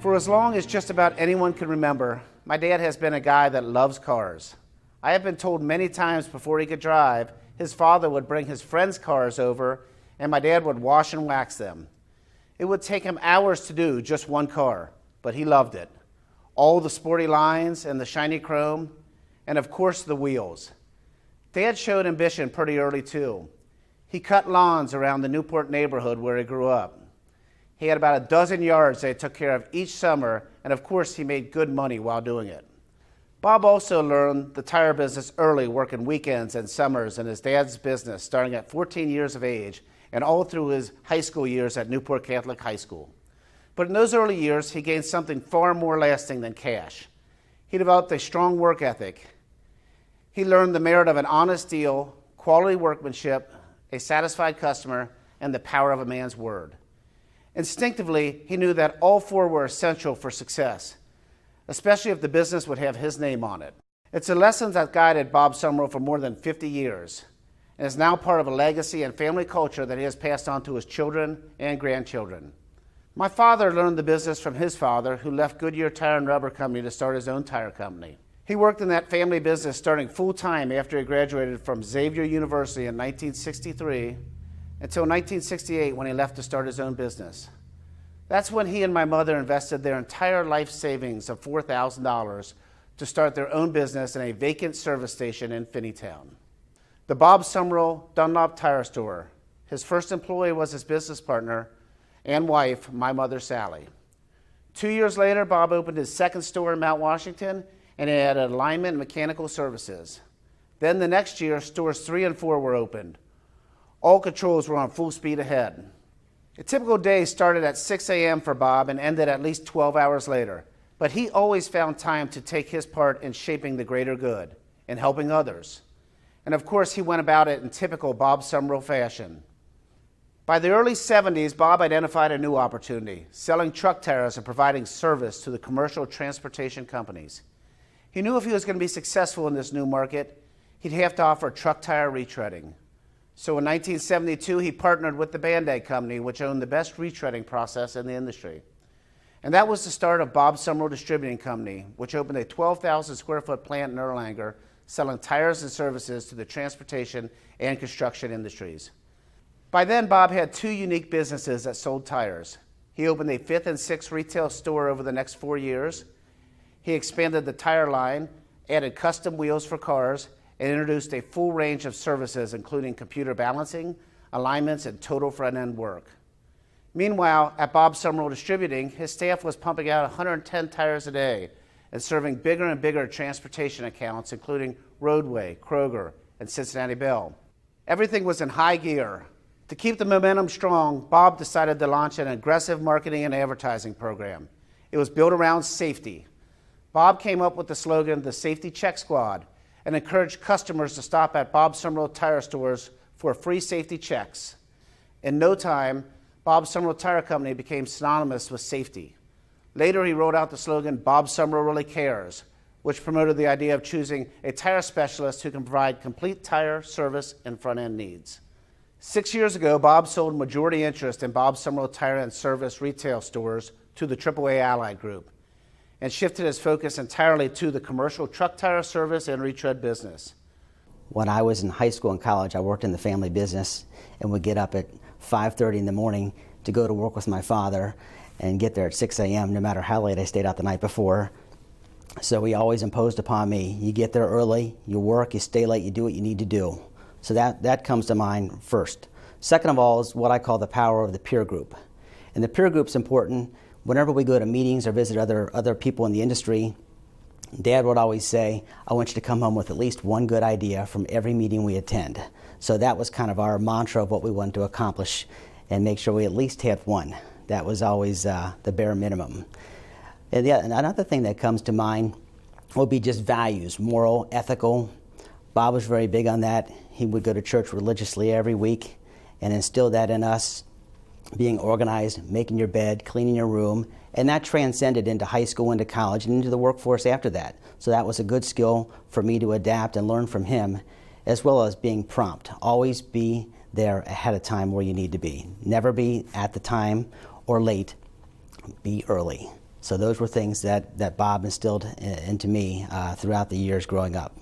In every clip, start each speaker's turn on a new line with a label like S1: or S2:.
S1: For as long as just about anyone can remember, my dad has been a guy that loves cars. I have been told many times before he could drive, his father would bring his friends' cars over and my dad would wash and wax them. It would take him hours to do just one car, but he loved it. All the sporty lines and the shiny chrome, and of course the wheels. Dad showed ambition pretty early too. He cut lawns around the Newport neighborhood where he grew up. He had about a dozen yards that he took care of each summer, and of course he made good money while doing it. Bob also learned the tire business early, working weekends and summers in his dad's business, starting at 14 years of age and all through his high school years at Newport Catholic High School. But in those early years, he gained something far more lasting than cash. He developed a strong work ethic. He learned the merit of an honest deal, quality workmanship, a satisfied customer, and the power of a man's word. Instinctively, he knew that all four were essential for success, especially if the business would have his name on it. It's a lesson that guided Bob Sumerel for more than 50 years, and is now part of a legacy and family culture that he has passed on to his children and grandchildren. My father learned the business from his father, who left Goodyear Tire and Rubber Company to start his own tire company. He worked in that family business starting full-time after he graduated from Xavier University in 1963 until 1968 when he left to start his own business. That's when he and my mother invested their entire life savings of $4,000 to start their own business in a vacant service station in Finneytown. The Bob Sumerel Dunlop Tire Store. His first employee was his business partner and wife, my mother, Sally. 2 years later, Bob opened his second store in Mount Washington and he added alignment and mechanical services. Then the next year, stores 3 and 4 were opened. All controls were on full speed ahead. A typical day started at 6 a.m. for Bob and ended at least 12 hours later. But he always found time to take his part in shaping the greater good and helping others. And of course, he went about it in typical Bob Sumerel fashion. By the early 70s, Bob identified a new opportunity, selling truck tires and providing service to the commercial transportation companies. He knew if he was going to be successful in this new market, he'd have to offer truck tire retreading. So in 1972, he partnered with the Band-Aid Company, which owned the best retreading process in the industry. And that was the start of Bob Sumerel Distributing Company, which opened a 12,000 square foot plant in Erlanger, selling tires and services to the transportation and construction industries. By then, Bob had 2 unique businesses that sold tires. He opened a 5th and 6th retail store over the next 4 years. He expanded the tire line, added custom wheels for cars, and introduced a full range of services, including computer balancing, alignments, and total front-end work. Meanwhile, at Bob Sumerel Distributing, his staff was pumping out 110 tires a day and serving bigger and bigger transportation accounts, including Roadway, Kroger, and Cincinnati Bell. Everything was in high gear. To keep the momentum strong, Bob decided to launch an aggressive marketing and advertising program. It was built around safety. Bob came up with the slogan, the Safety Check Squad, and encouraged customers to stop at Bob Sumerel tire stores for free safety checks. In no time, Bob Sumerel Tire Company became synonymous with safety. Later, he wrote out the slogan, Bob Sumerel Really Cares, which promoted the idea of choosing a tire specialist who can provide complete tire service and front-end needs. 6 years ago, Bob sold majority interest in Bob Sumerel Tire and Service retail stores to the AAA Allied Group and shifted his focus entirely to the commercial truck tire service and retread business.
S2: When I was in high school and college, I worked in the family business and would get up at 5:30 in the morning to go to work with my father and get there at 6 a.m. no matter how late I stayed out the night before. So he always imposed upon me, you get there early, you work, you stay late, you do what you need to do. So that comes to mind first. Second of all is what I call the power of the peer group. And the peer group's important. Whenever we go to meetings or visit other people in the industry, Dad would always say, I want you to come home with at least one good idea from every meeting we attend. So that was kind of our mantra of what we wanted to accomplish and make sure we at least had one. That was always the bare minimum. And another thing that comes to mind would be just values, moral, ethical. Bob was very big on that. He would go to church religiously every week and instill that in us. Being organized, making your bed, cleaning your room, and that transcended into high school, into college, and into the workforce after that. So that was a good skill for me to adapt and learn from him, as well as being prompt. Always be there ahead of time where you need to be. Never be at the time or late, be early. So those were things that Bob instilled into me throughout the years growing up.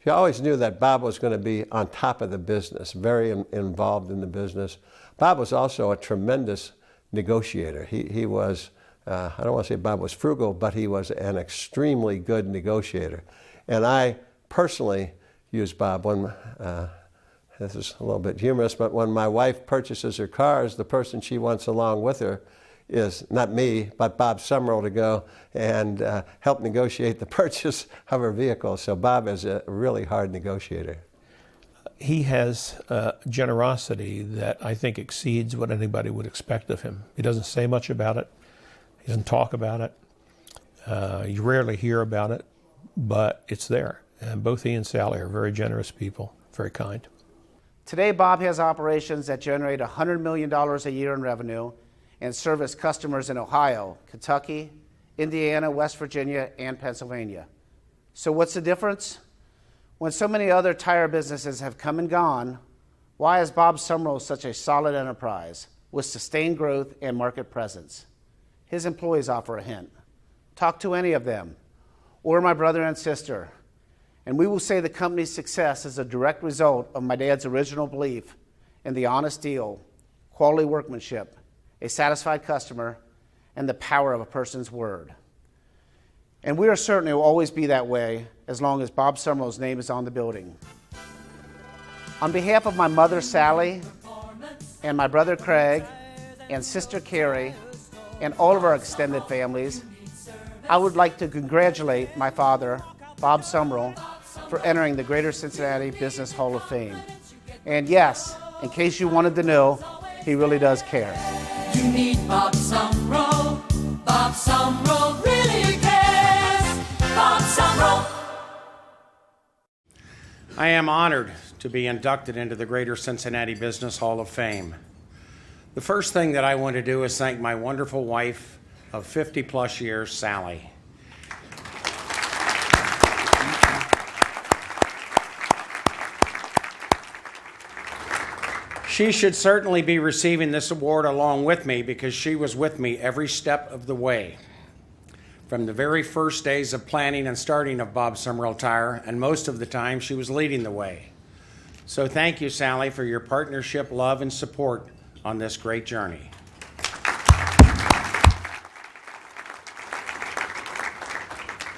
S3: You always knew that Bob was going to be on top of the business, very involved in the business. Bob was also a tremendous negotiator. He was, I don't want to say Bob was frugal, but he was an extremely good negotiator. And I personally used Bob when, this is a little bit humorous, but when my wife purchases her cars, the person she wants along with her is not me, but Bob Sumerel to go and help negotiate the purchase of her vehicle. So Bob is a really hard negotiator.
S4: He has generosity that I think exceeds what anybody would expect of him. He doesn't say much about it. He doesn't talk about it. You rarely hear about it, but it's there. And both he and Sally are very generous people, very kind.
S1: Today, Bob has operations that generate $100 million a year in revenue and service customers in Ohio, Kentucky, Indiana, West Virginia, and Pennsylvania. So what's the difference? When so many other tire businesses have come and gone, why is Bob Sumerel such a solid enterprise with sustained growth and market presence? His employees offer a hint. Talk to any of them, or my brother and sister, and we will say the company's success is a direct result of my dad's original belief in the honest deal, quality workmanship, a satisfied customer, and the power of a person's word. And we are certain it will always be that way as long as Bob Sumerel's name is on the building. On behalf of my mother, Sally, and my brother, Craig, and sister, Carrie, and all of our extended families, I would like to congratulate my father, Bob Sumerel, for entering the Greater Cincinnati Business Hall of Fame. And yes, in case you wanted to know, he really does care.
S5: You need Bob Sumerel. Bob Sumerel really cares. Bob Sumerel.
S6: I am honored to be inducted into the Greater Cincinnati Business Hall of Fame. The first thing that I want to do is thank my wonderful wife of 50 plus years, Sally. She should certainly be receiving this award along with me because she was with me every step of the way. From the very first days of planning and starting of Bob Sumerel Tire, and most of the time she was leading the way. So thank you, Sally, for your partnership, love, and support on this great journey.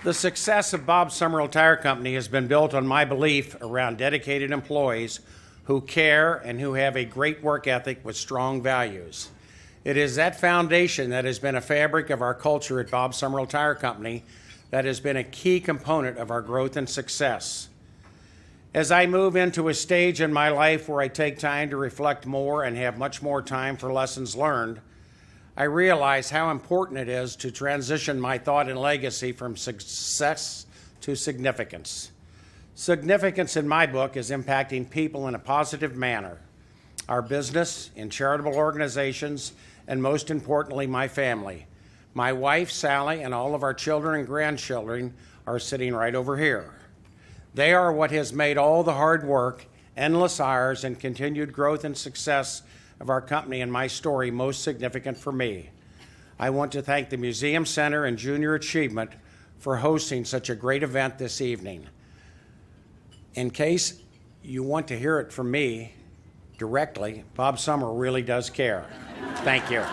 S6: The success of Bob Sumerel Tire Company has been built on my belief around dedicated employees who care and who have a great work ethic with strong values. It is that foundation that has been a fabric of our culture at Bob Sumerel Tire Company that has been a key component of our growth and success. As I move into a stage in my life where I take time to reflect more and have much more time for lessons learned, I realize how important it is to transition my thought and legacy from success to significance. Significance in my book is impacting people in a positive manner, our business, in charitable organizations, and most importantly, my family. My wife, Sally, and all of our children and grandchildren are sitting right over here. They are what has made all the hard work, endless hours, and continued growth and success of our company and my story most significant for me. I want to thank the Museum Center and Junior Achievement for hosting such a great event this evening. In case you want to hear it from me directly, Bob Sumerel really does care. Thank you.